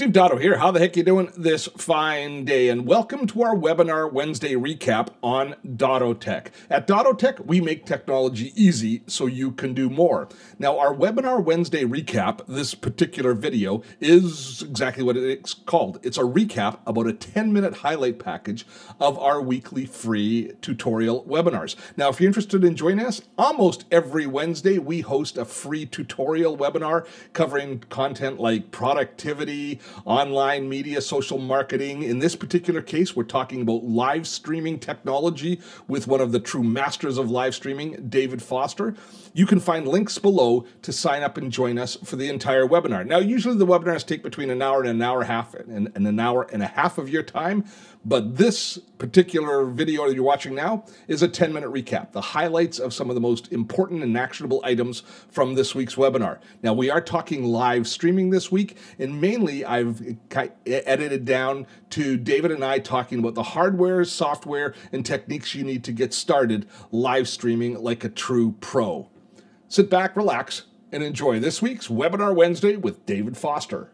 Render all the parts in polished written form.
Steve Dotto here. How the heck you doing this fine day? And welcome to our Webinar Wednesday recap on Dotto Tech. At Dotto Tech, we make technology easy so you can do more. Now, our Webinar Wednesday recap, this particular video, is exactly what it's called. It's a recap about a 10-minute highlight package of our weekly free tutorial webinars. Now, if you're interested in joining us, almost every Wednesday we host a free tutorial webinar covering content like productivity, online media, social marketing. In this particular case, we're talking about live streaming technology with one of the true masters of live streaming, David Foster. You can find links below to sign up and join us for the entire webinar. Now, usually the webinars take between an hour and an hour and a half and an hour and a half of your time, but this particular video that you're watching now is a 10-minute recap, the highlights of some of the most important and actionable items from this week's webinar. Now, we are talking live streaming this week, and mainly I've edited down to David and I talking about the hardware, software, and techniques you need to get started live streaming like a true pro. Sit back, relax, and enjoy this week's Webinar Wednesday with David Foster.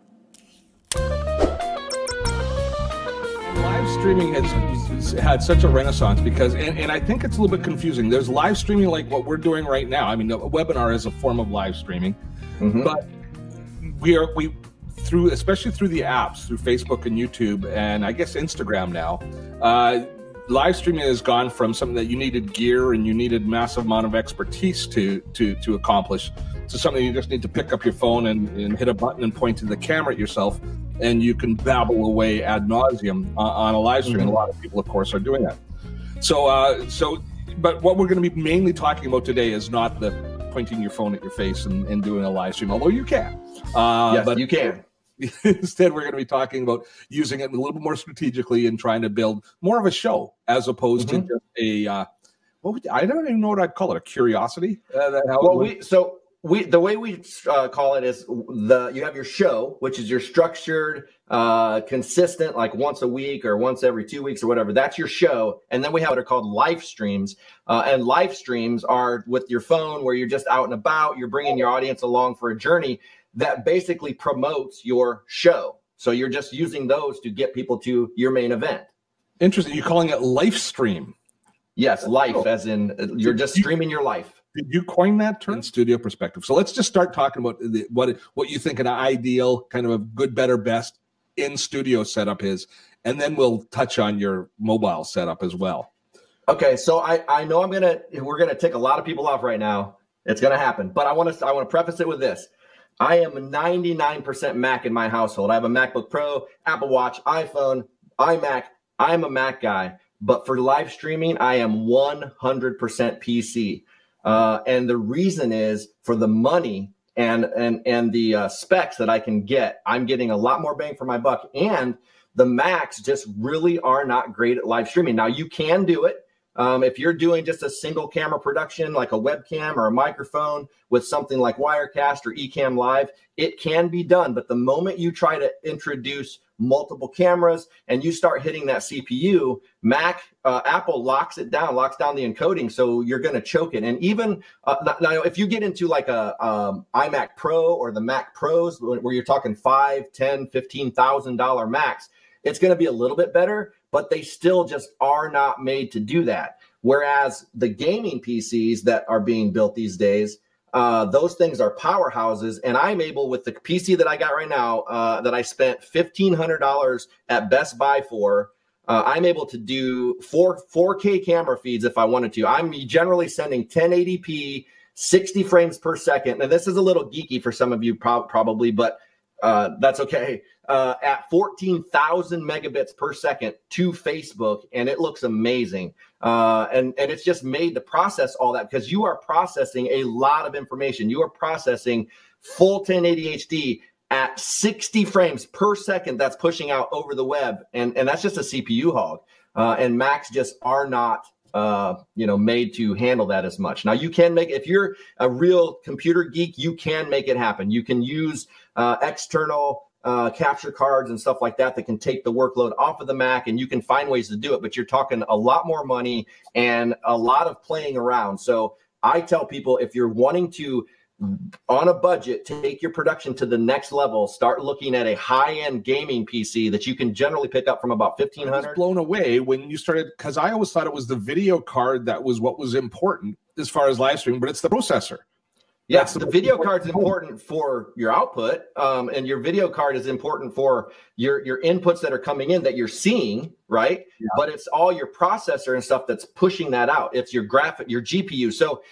Live streaming has had such a renaissance because, and I think it's a little bit confusing. There's live streaming like what we're doing right now. I mean, a webinar is a form of live streaming, but especially through the apps, through Facebook and YouTube, and I guess Instagram now, live streaming has gone from something that you needed gear and you needed massive amount of expertise to accomplish to something you just need to pick up your phone and hit a button and point to the camera at yourself, and you can babble away ad nauseum on a live stream. And a lot of people, of course, are doing that. But what we're going to be mainly talking about today is not the pointing your phone at your face and doing a live stream, although you can. Yes, but you can. Instead, we're going to be talking about using it a little bit more strategically and trying to build more of a show as opposed to just a, I don't even know what I'd call it, a curiosity. The way we call it is you have your show, which is your structured, consistent, like once a week or once every 2 weeks or whatever. That's your show. And then we have what are called live streams. And live streams are with your phone where you're just out and about. You're bringing your audience along for a journey that basically promotes your show. So you're just using those to get people to your main event. Interesting. You're calling it life stream. Yes, life, as in you're just streaming your life. Did you coin that term? In studio perspective. So let's just start talking about what you think an ideal kind of a good, better, best in studio setup is, and then we'll touch on your mobile setup as well. Okay, so I know we're gonna tick a lot of people off right now. It's gonna happen, but I want to preface it with this. I am 99% Mac in my household. I have a MacBook Pro, Apple Watch, iPhone, iMac. I'm a Mac guy, but for live streaming, I am 100% PC. And the reason is for the money and the specs that I can get. I'm getting a lot more bang for my buck, and the Macs just really are not great at live streaming. Now, you can do it. If you're doing just a single camera production, like a webcam or a microphone with something like Wirecast or Ecamm Live, it can be done. But the moment you try to introduce multiple cameras and you start hitting that CPU, Apple locks down the encoding, so you're going to choke it. And even now, if you get into like a iMac Pro or the Mac Pros, where you're talking $5,000, $10,000, $15,000 Macs, it's going to be a little bit better, but they still just are not made to do that. Whereas the gaming PCs that are being built these days, those things are powerhouses. And I'm able, with the PC that I got right now, that I spent $1,500 at Best Buy for, I'm able to do 4K camera feeds if I wanted to. I'm generally sending 1080p, 60 frames per second. And this is a little geeky for some of you probably, but that's okay. At 14,000 megabits per second to Facebook, and it looks amazing. And it's just made to process all that, because you are processing a lot of information. You are processing full 1080 HD at 60 frames per second. That's pushing out over the web, and that's just a CPU hog. And Macs just are not made to handle that as much. Now, you can make, if you're a real computer geek, you can make it happen. You can use external capture cards and stuff like that can take the workload off of the Mac, and you can find ways to do it, but you're talking a lot more money and a lot of playing around. So I tell people, if you're wanting to on a budget, take your production to the next level. Start looking at a high-end gaming PC that you can generally pick up from about $1,500. I was blown away when you started, because I always thought it was the video card that was what was important as far as live streaming, but it's the processor. Yes, the video card is important for your output, and your video card is important for your inputs that are coming in that you're seeing, right? Yeah. But it's all your processor and stuff that's pushing that out. It's your graphic, your GPU. So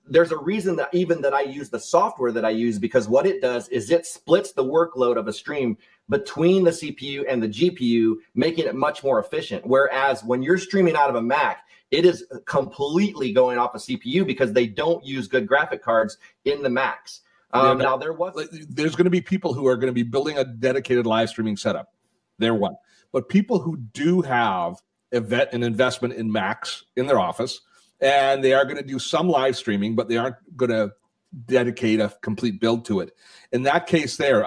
there's a reason that even that I use the software that I use, because what it does is it splits the workload of a stream between the CPU and the GPU, making it much more efficient. Whereas when you're streaming out of a Mac, it is completely going off a CPU because they don't use good graphic cards in the Macs. Now there's going to be people who are going to be building a dedicated live streaming setup. They're one. But people who do have an investment in Macs in their office, and they are going to do some live streaming, but they aren't going to dedicate a complete build to it. In that case there,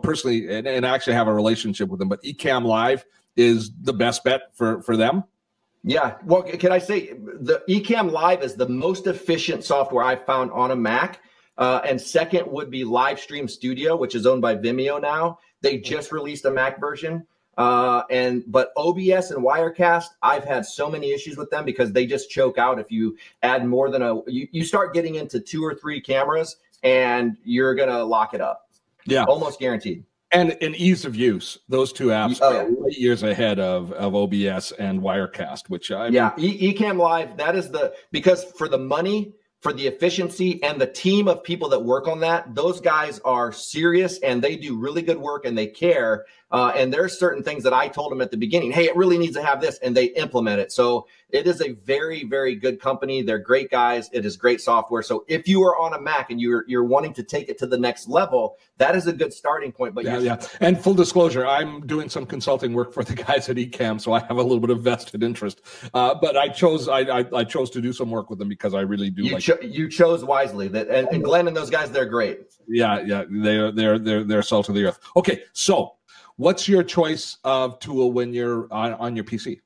personally, and I actually have a relationship with them, but Ecamm Live is the best bet for them. Yeah. Well, can I say the Ecamm Live is the most efficient software I've found on a Mac. And second would be Livestream Studio, which is owned by Vimeo now. They just released a Mac version. But OBS and Wirecast, I've had so many issues with them because they just choke out if you add more than you start getting into 2 or 3 cameras and you're going to lock it up. Yeah. Almost guaranteed. And in ease of use, those two apps are years ahead of OBS and Wirecast, which Ecamm Live, that is because for the money, for the efficiency, and the team of people that work on that, those guys are serious and they do really good work and they care. And there's certain things that I told them at the beginning, hey, it really needs to have this, and they implement it. So it is a very, very good company. They're great guys. It is great software. So if you are on a Mac and you're wanting to take it to the next level, that is a good starting point. But yeah. And full disclosure, I'm doing some consulting work for the guys at Ecamm, so I have a little bit of vested interest. But I chose to do some work with them because I really do you chose wisely. And Glenn and those guys, they're great. Yeah, they're salt of the earth. Okay, so what's your choice of tool when you're on your PC?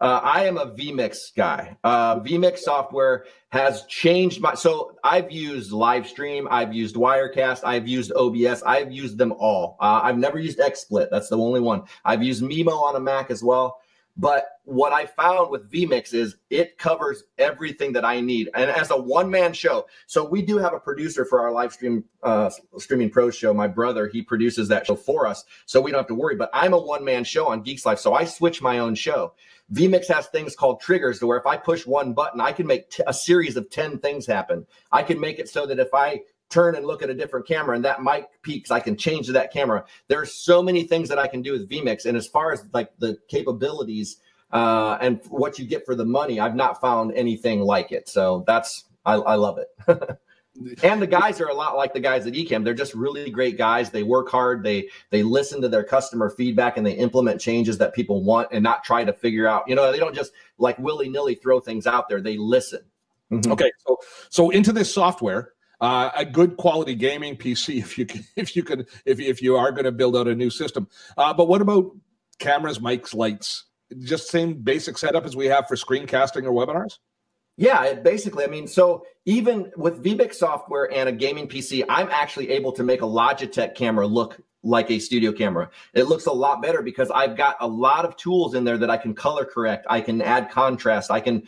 I am a vMix guy. vMix software has changed so I've used Livestream, I've used Wirecast, I've used OBS, I've used them all. I've never used XSplit. That's the only one. I've used Mimo on a Mac as well. But what I found with vMix is it covers everything that I need. And as a one-man show, so we do have a producer for our live streaming pros show. My brother, he produces that show for us, so we don't have to worry. But I'm a one-man show on Geeks Life, so I switch my own show. vMix has things called triggers to where if I push one button, I can make a series of 10 things happen. I can make it so that if I turn and look at a different camera and that mic peaks, I can change to that camera. There's so many things that I can do with vMix. And as far as like the capabilities and what you get for the money, I've not found anything like it. So I love it. And the guys are a lot like the guys at Ecamm. They're just really great guys. They work hard. They listen to their customer feedback and they implement changes that people want and not try to figure out, they don't just like willy-nilly throw things out there. They listen. Mm-hmm. Okay. So into this software, a good quality gaming PC, if you are going to build out a new system. But what about cameras, mics, lights? Just same basic setup as we have for screencasting or webinars? Yeah, basically, so even with vMix software and a gaming PC, I'm actually able to make a Logitech camera look like a studio camera. It looks a lot better because I've got a lot of tools in there that I can color correct. I can add contrast. I can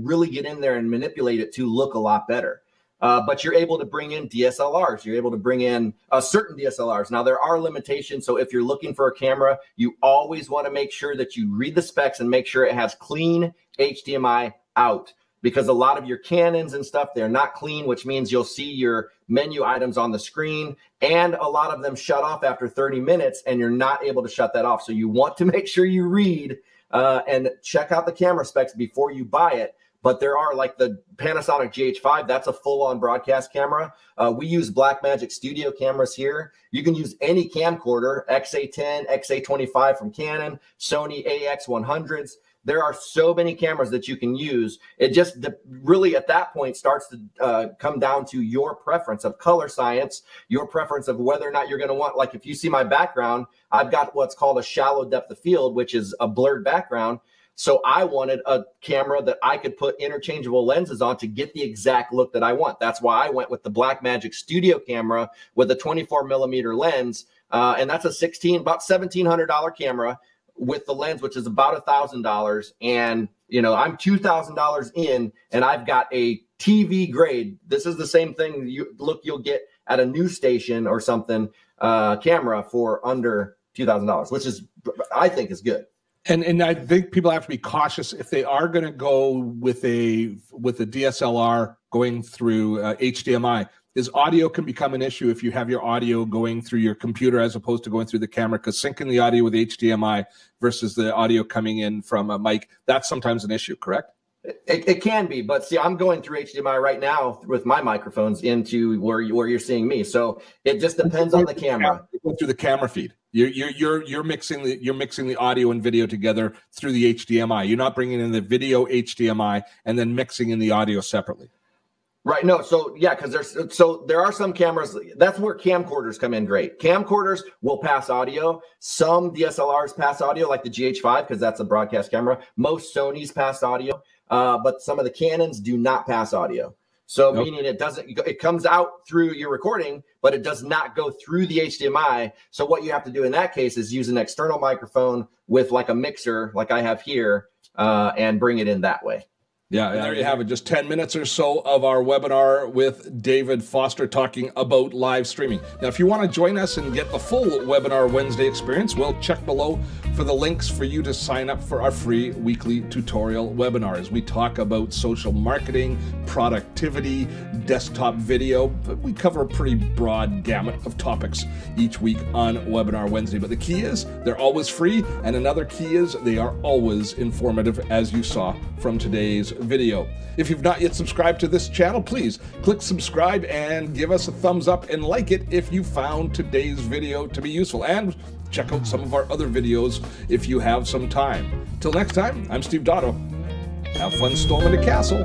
really get in there and manipulate it to look a lot better. But you're able to bring in DSLRs. You're able to bring in certain DSLRs. Now, there are limitations. So if you're looking for a camera, you always want to make sure that you read the specs and make sure it has clean HDMI out. Because a lot of your Canons and stuff, they're not clean, which means you'll see your menu items on the screen. And a lot of them shut off after 30 minutes, and you're not able to shut that off. So you want to make sure you read and check out the camera specs before you buy it. But there are like the Panasonic GH5, that's a full-on broadcast camera. We use Blackmagic Studio cameras here. You can use any camcorder, XA10, XA25 from Canon, Sony AX100s. There are so many cameras that you can use. It just really at that point starts to come down to your preference of color science, your preference of whether or not you're going to want, like if you see my background, I've got what's called a shallow depth of field, which is a blurred background. So I wanted a camera that I could put interchangeable lenses on to get the exact look that I want. That's why I went with the Blackmagic Studio camera with a 24 millimeter lens. And that's about $1,700 camera with the lens, which is about $1,000. And, you know, I'm $2,000 in, and I've got a TV grade. This is the same thing you'll get at a news station or something, camera for under $2,000, which is, I think, is good. And I think people have to be cautious if they are going to go with a DSLR going through HDMI. Is audio can become an issue if you have your audio going through your computer as opposed to going through the camera, because syncing the audio with HDMI versus the audio coming in from a mic, that's sometimes an issue, correct? It can be, but see, I'm going through HDMI right now with my microphones into where you're seeing me. So it just depends on the camera. Go through the camera feed. You're mixing the audio and video together through the HDMI. You're not bringing in the video HDMI and then mixing in the audio separately. Right. No. So yeah, because there are some cameras. That's where camcorders come in great. Camcorders will pass audio. Some DSLRs pass audio, like the GH5, because that's a broadcast camera. Most Sonys pass audio, but some of the Canons do not pass audio. So meaning it comes out through your recording, but it does not go through the HDMI. So what you have to do in that case is use an external microphone with like a mixer, like I have here, and bring it in that way. Yeah, and there you have it. Just 10 minutes or so of our webinar with David Foster talking about live streaming. Now, if you want to join us and get the full Webinar Wednesday experience, well, check below for the links for you to sign up for our free weekly tutorial webinars. We talk about social marketing, productivity, desktop video. We cover a pretty broad gamut of topics each week on Webinar Wednesday. But the key is they're always free, and another key is they are always informative, as you saw from today's video. If you've not yet subscribed to this channel, please click subscribe and give us a thumbs up and like it if you found today's video to be useful. And check out some of our other videos if you have some time. Till next time, I'm Steve Dotto. Have fun storming the castle.